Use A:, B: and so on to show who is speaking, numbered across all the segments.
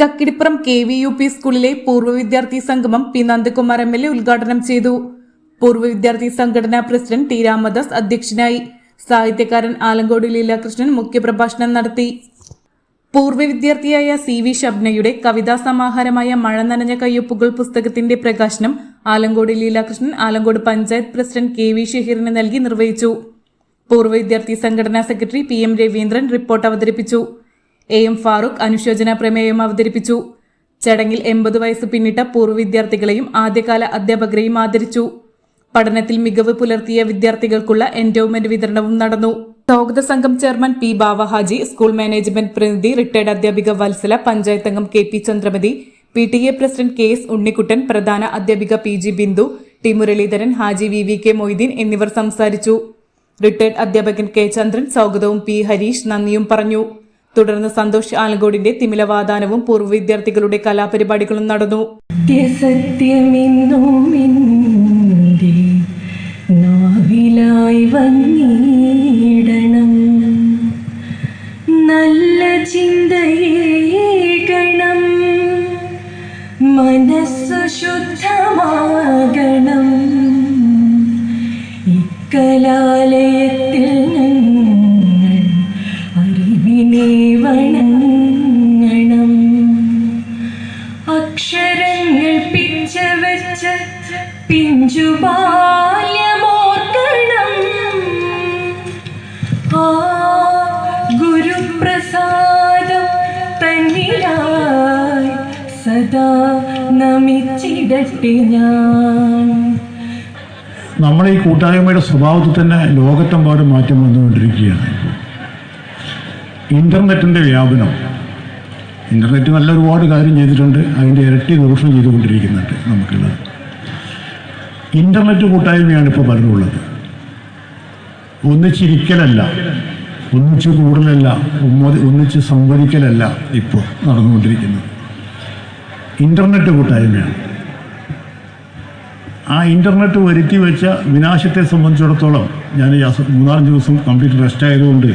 A: Kakkidippuram KVUP സ്കൂളിലെ പൂർവ്വ വിദ്യാർത്ഥി സംഗമം പി നന്ദകുമാർ MLA ഉദ്ഘാടനം ചെയ്തു. പൂർവ്വ വിദ്യാർത്ഥി സംഘടനാ പ്രസിഡന്റ് ടി രാമദാസ് അധ്യക്ഷനായി. സാഹിത്യകാരൻ ആലങ്കോട് ലീലാകൃഷ്ണൻ മുഖ്യപ്രഭാഷണം നടത്തി. പൂർവ്വ വിദ്യാർത്ഥിയായ CV ഷബ്നയുടെ കവിതാ സമാഹാരമായ മഴ നനഞ്ഞ കയ്യൊപ്പുകൾ പുസ്തകത്തിന്റെ പ്രകാശനം ആലങ്കോട് ലീലാകൃഷ്ണൻ ആലങ്കോട് പഞ്ചായത്ത് പ്രസിഡന്റ് KV ഷഹീറിന് നൽകി നിർവഹിച്ചു. പൂർവ്വ വിദ്യാർത്ഥി സംഘടനാ സെക്രട്ടറി PM രവീന്ദ്രൻ റിപ്പോർട്ട് അവതരിപ്പിച്ചു. AM ഫാറൂഖ് അനുശോചന പ്രമേയം അവതരിപ്പിച്ചു. ചടങ്ങിൽ 80 വയസ്സ് പിന്നിട്ട പൂർവ്വ വിദ്യാർത്ഥികളെയും ആദ്യകാല അധ്യാപകരെയും ആദരിച്ചു. പഠനത്തിൽ മികവ് പുലർത്തിയ വിദ്യാർത്ഥികൾക്കുള്ള എൻഡോവ്മെന്റ് വിതരണവും നടന്നു. സ്വാഗത സംഘം ചെയർമാൻ P ബാവ ഹാജി, സ്കൂൾ മാനേജ്മെന്റ് പ്രതിനിധി റിട്ടയർഡ് അധ്യാപിക വത്സല, പഞ്ചായത്ത് അംഗം KP Chandramathi, PTA president KS Unnikuttan, പ്രധാന അധ്യാപിക PG Bindu, T Muraleedharan, Haji VVK Moideen എന്നിവർ സംസാരിച്ചു. റിട്ടയർഡ് അധ്യാപകൻ K ചന്ദ്രൻ സ്വാഗതവും P ഹരീഷ് നന്ദിയും പറഞ്ഞു. തുടർന്ന് സന്തോഷ് ആലങ്കോടിന്റെ തിമിലവാദാനവും പൂർവ്വ വിദ്യാർത്ഥികളുടെ കലാപരിപാടികളും നടന്നു.
B: നല്ല ചിന്തയേകണം, മനസ്സു ശുദ്ധമാകണം, ഇക്കലാലയത്തിൽ അറിവിനെ വണങ്ങണം, അക്ഷരങ്ങൾ പിച്ചവച്ച പിഞ്ചുബാല്യമോർക്കണം, ആ ഗുരുപ്രസാദം തന്നിലായി സദാ നമിച്ചിടട്ടെ ഞാൻ.
C: നമ്മുടെ ഈ കൂട്ടായ്മയുടെ സ്വഭാവത്തിൽ തന്നെ ലോകത്തെമ്പാടും മാറ്റം വന്നുകൊണ്ടിരിക്കുകയാണ്. ഇൻ്റർനെറ്റിൻ്റെ വ്യാപനം, ഇൻ്റർനെറ്റ് നല്ല ഒരുപാട് കാര്യം ചെയ്തിട്ടുണ്ട്, അതിൻ്റെ ഇരട്ടി ദോഷം ചെയ്തുകൊണ്ടിരിക്കുന്നുണ്ട്. നമുക്കുള്ളത് ഇൻ്റർനെറ്റ് കൂട്ടായ്മയാണ് ഇപ്പോൾ പലരുള്ളത്. ഒന്നിച്ചിരിക്കലല്ല, ഒന്നിച്ച് കൂടലല്ല, ഒന്നിച്ച് സംവദിക്കലല്ല ഇപ്പോൾ നടന്നുകൊണ്ടിരിക്കുന്നത്. ഇൻ്റർനെറ്റ് കൂട്ടായ്മയാണ്. ആ ഇൻ്റർനെറ്റ് വരുത്തി വെച്ച വിനാശത്തെ സംബന്ധിച്ചിടത്തോളം ഞാൻ 3-4 ദിവസം കംപ്ലീറ്റ് റെസ്റ്റ് ആയതുകൊണ്ട്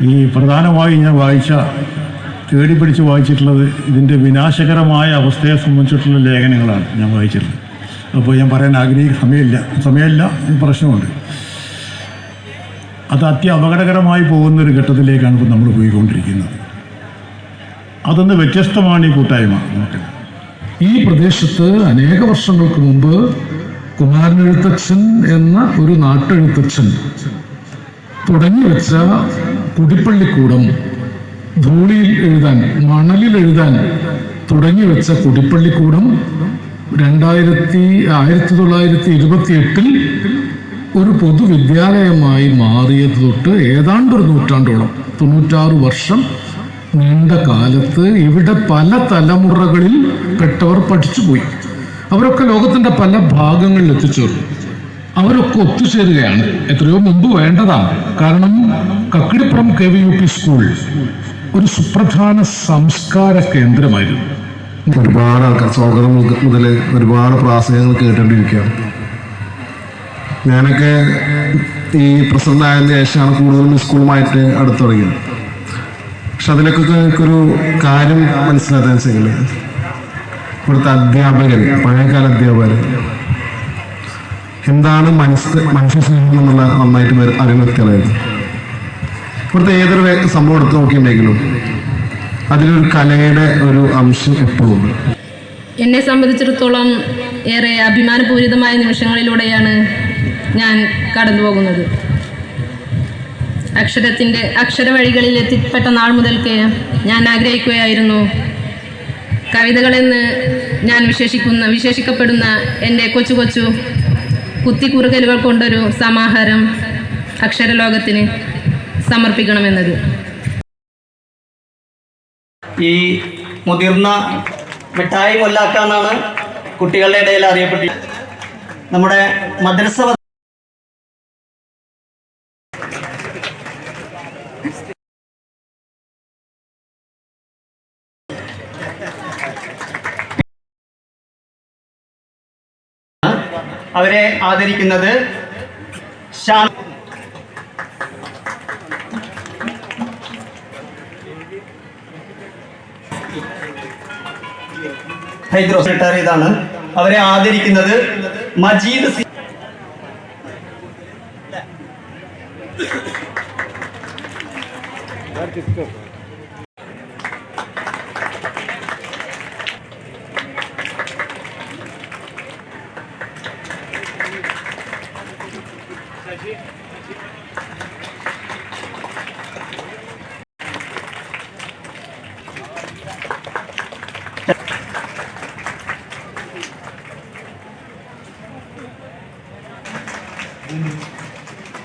C: ഈ പ്രധാനമായി ഞാൻ തേടി പിടിച്ച് വായിച്ചിട്ടുള്ളത് ഇതിൻ്റെ വിനാശകരമായ അവസ്ഥയെ സംബന്ധിച്ചിട്ടുള്ള ലേഖനങ്ങളാണ് ഞാൻ വായിച്ചിട്ടുള്ളത്. അപ്പോൾ ഞാൻ പറയാൻ സമയമില്ല, പ്രശ്നമുണ്ട്. അത് അപകടകരമായി പോകുന്നൊരു ഘട്ടത്തിലേക്കാണ് ഇപ്പോൾ നമ്മൾ പോയിക്കൊണ്ടിരിക്കുന്നത്. അതൊന്ന് വ്യത്യസ്തമാണ് ഈ കൂട്ടായ്മ. നമുക്ക്
D: ഈ പ്രദേശത്ത് അനേക വർഷങ്ങൾക്ക് മുമ്പ് കുമാരനെഴുത്തച്ഛൻ എന്ന ഒരു നാട്ടെഴുത്തച്ഛൻ തുടങ്ങി വെച്ച കുടിപ്പള്ളിക്കൂടം, ധൂളിയിൽ എഴുതാൻ, മണലിൽ എഴുതാൻ തുടങ്ങി വെച്ച കുടിപ്പള്ളിക്കൂടം 1928 ഒരു പൊതുവിദ്യാലയമായി മാറിയത് തൊട്ട് ഏതാണ്ടൊരു നൂറ്റാണ്ടോളം, 96 വർഷം നീണ്ട കാലത്ത് ഇവിടെ പല തലമുറകളിൽ പെട്ടവർ പഠിച്ചുപോയി. അവരൊക്കെ ലോകത്തിൻ്റെ പല ഭാഗങ്ങളിൽ എത്തിച്ചേർന്നു. അവരൊക്കെ ഒത്തുചേരുകയാണ്. എത്രയോ മുമ്പ് വേണ്ടതാണ്. കാരണം കക്കിടിപ്പുറം KVUP സ്കൂൾ ഒരു സുപ്രധാന സംസ്കാര കേന്ദ്രമായിരുന്നു.
E: ഒരുപാട് ആൾക്കാർ സ്വാഗതം മുതൽ ഒരുപാട് പ്രാസംഗികങ്ങൾ കേട്ടുകൊണ്ടിരിക്കുകയാണ്. ഞാനൊക്കെ ഈ പ്രസിഡന്റ് ആയതിനു ശേഷമാണ് കൂടുതലും സ്കൂളുമായിട്ട് അടുത്ത് തുടങ്ങിയത്. പക്ഷെ അതിലൊക്കെ എനിക്കൊരു കാര്യം മനസ്സിലാക്കാൻ വെച്ചെങ്കിൽ ഇവിടുത്തെ അധ്യാപകർ, പഴയകാല അധ്യാപകർ എന്താണ് മനുഷ്യ സ്നേഹം എന്നുള്ള നന്നായിട്ട് അറിയുന്ന വ്യക്തികളായിരുന്നു. ഇവിടുത്തെ ഏതൊരു സംഭവം എടുത്ത് നോക്കിയിട്ടുണ്ടെങ്കിലും അതിലൊരു കലയുടെ ഒരു അംശം എപ്പോഴും ഉണ്ട്.
F: എന്നെ സംബന്ധിച്ചിടത്തോളം ഏറെ അഭിമാനപൂരിതമായ നിമിഷങ്ങളിലൂടെയാണ് ഞാൻ കടന്നു പോകുന്നത്. അക്ഷരവഴികളിൽ എത്തിപ്പെട്ട നാൾ മുതൽക്ക് ഞാൻ ആഗ്രഹിക്കുകയായിരുന്നു കവിതകളെന്ന് ഞാൻ വിശേഷിക്കപ്പെടുന്ന എൻ്റെ കൊച്ചു കുത്തിക്കുറുകലുകൾ കൊണ്ടൊരു സമാഹാരം അക്ഷരലോകത്തിന് സമർപ്പിക്കണമെന്നത്.
G: ഈ മുതിർന്ന മിഠായി മൊല്ലാക്ക എന്നാണ് കുട്ടികളുടെ ഇടയിൽ അറിയപ്പെട്ടത്. നമ്മുടെ മദ്രസ അവരെ ആദരിക്കുന്നത് ഹൈദ്രോ സെക്രട്ടറി ഇതാണ്. അവരെ ആദരിക്കുന്നത് മജീദ് സി